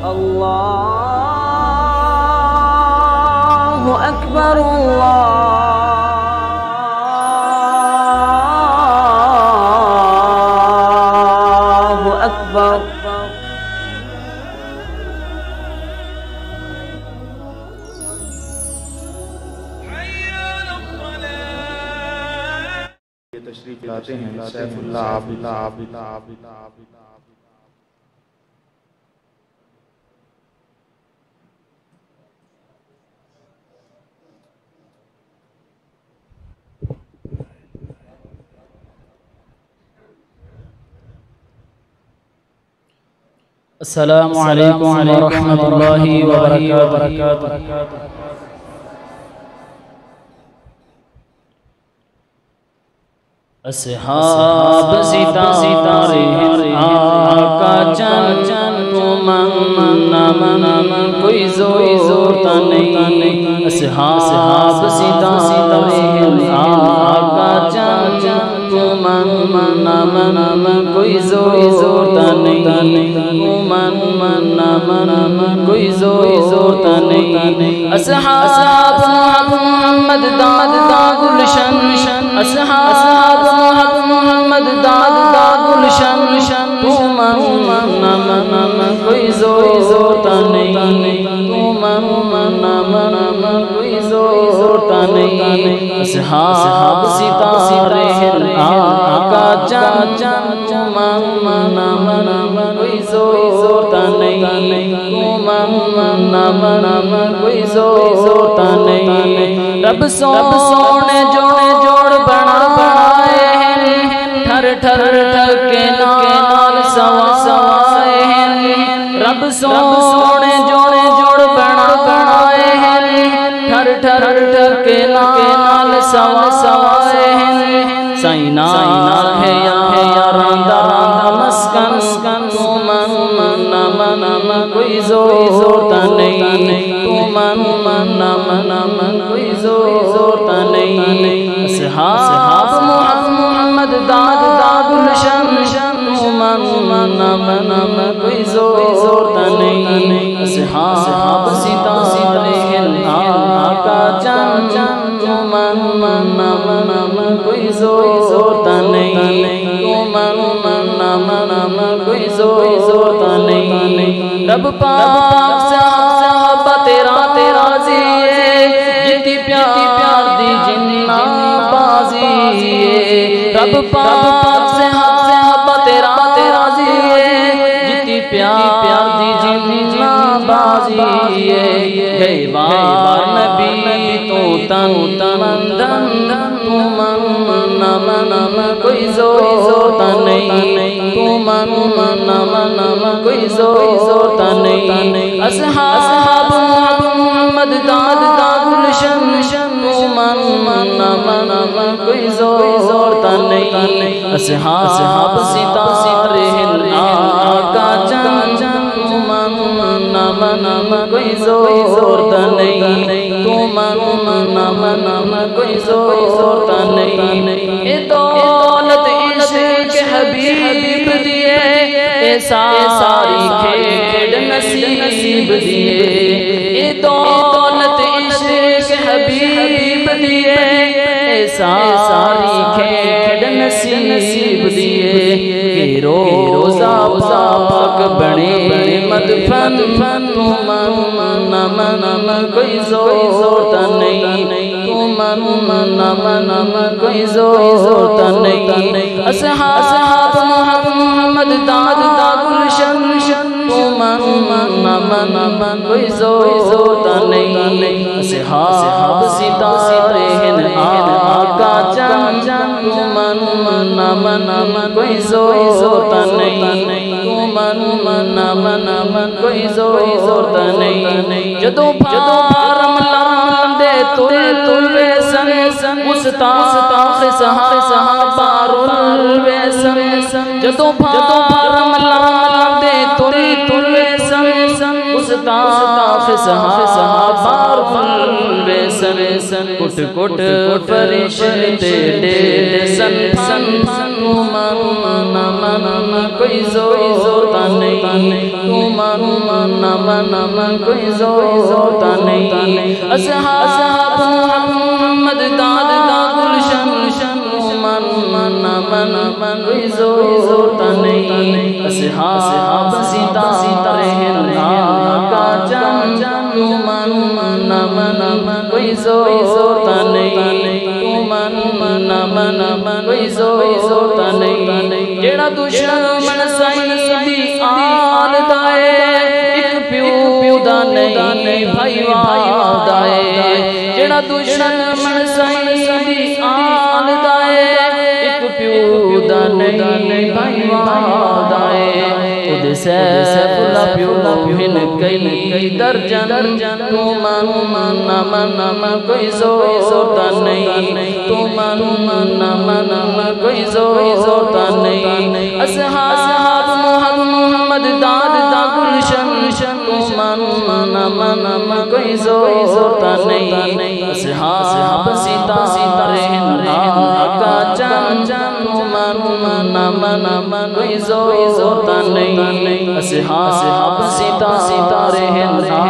اللہ اکبر اللہ اکبر تشریف لاتے ہیں سیف اللہ عابد السلام علیکم ورحمۃ اللہ وبرکاتہ۔ اصحاب ستارے آقا جان تو من کوئی زورتا نہیں۔ اصحاب ستارے آقا جان تو من کوئی زورتا نہیں۔ کوئی زورتا نہیں۔ اصحاب محمد داد گلشن، اصحاب محمد داد گلشن، تو من کوئی زورتا نہیں۔ تو من کوئی زورتا نہیں۔ اصحاب ستارے آقا جان تو من کوئی زورتا نہیں۔ تو من کوئی زورتا نہیں۔ رب سونے جوڑ بنائے ہیں، ٹھر کے نال سوائے ہیں۔ رب سونے جوڑ بنائے ہیں، ٹھر کے نال سوائے ہیں۔ سائنا ہے یاراں دا مسکن، تو من کوئی زورتا نہیں۔ تو من کوئی زورتا نہیں۔ اصحاب محمد داد گلشن، تو من کوئی زورتا نہیں۔ اصحاب ستارے آقا جان تو من کوئی زورتا نہیں۔ تو من کوئی زورتا نہیں۔ رب پاک صحابہ تیرا راضی ہے، جتنی پیار دی جنھا بازی ہے۔ رب پاک صحابہ تیرا راضی ہے، جتنی پیار دی جنھا بازی ہے۔ کئی بار نبی تو تن دن، تو من کوئی زورتا نہیں۔ تو من کوئی زورتا نہیں۔ اصحاب محمد داد گلشن، تو من کوئی زورتا نہیں۔ اصحاب ستارے آقا جان تو من کوئی زورتا نہیں۔ تو من کوئی زورتا نہیں۔ اے دولت عشق حبیب دیے، اے ساری کھیڑ نصیب دیے۔ اے دولت عشق حبیب دیے، اے ساری کھیڑ نصیب دیے۔ کہ روزہ پاک بنے مدفن، تو من کوئی زورتا نہیں۔ تو من کوئی زورتا نہیں۔ اصحاب محمد داد گلشن، تو من کوئی زورتا نہیں۔ اصحاب ستارے آقا جان تو من کوئی زورتا نہیں۔ تو من کوئی زورتا نہیں۔ جدوں بھارم لاندے تل ویسن، مستاخ صحابہ رل ویسن۔ جدوں بھارم لاندے تل ویسن، مستاخ صحابہ رل ویسن۔ کٹ فرشتے دے سن، تو من کوئی زورتا نہیں۔ تو من من کوئی زور تا نہیں اصحاب محمد داد گلشن من کوئی زور تا نہیں اصحاب ستارے ہندھا کا چند من کوئی زور تا نہیں من کوئی زور تا نہیں جیڑا دشمن سائیں دی آل دائے ایک پیو دا نہیں بھائی وعدہ ہے جیڑا دشمن سائیں دی آل دائے ایک پیو دا نہیں بھائی وعدہ ہے خود سیف اللہ پیو ہن کئی درجن تو من کوئی زور تا نہیں تو من کوئی زور تا نہیں اصحاب محمد داد گلشن تو من کوئی زور تا نہیں اصحاب ستارے ہندھا کا چند من کوئی زور تا نہیں اصحاب ستارے ہندھا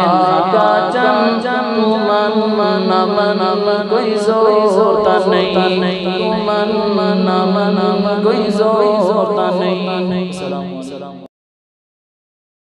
کا چند من کوئی زور تا نہیں من کوئی زور تا نہیں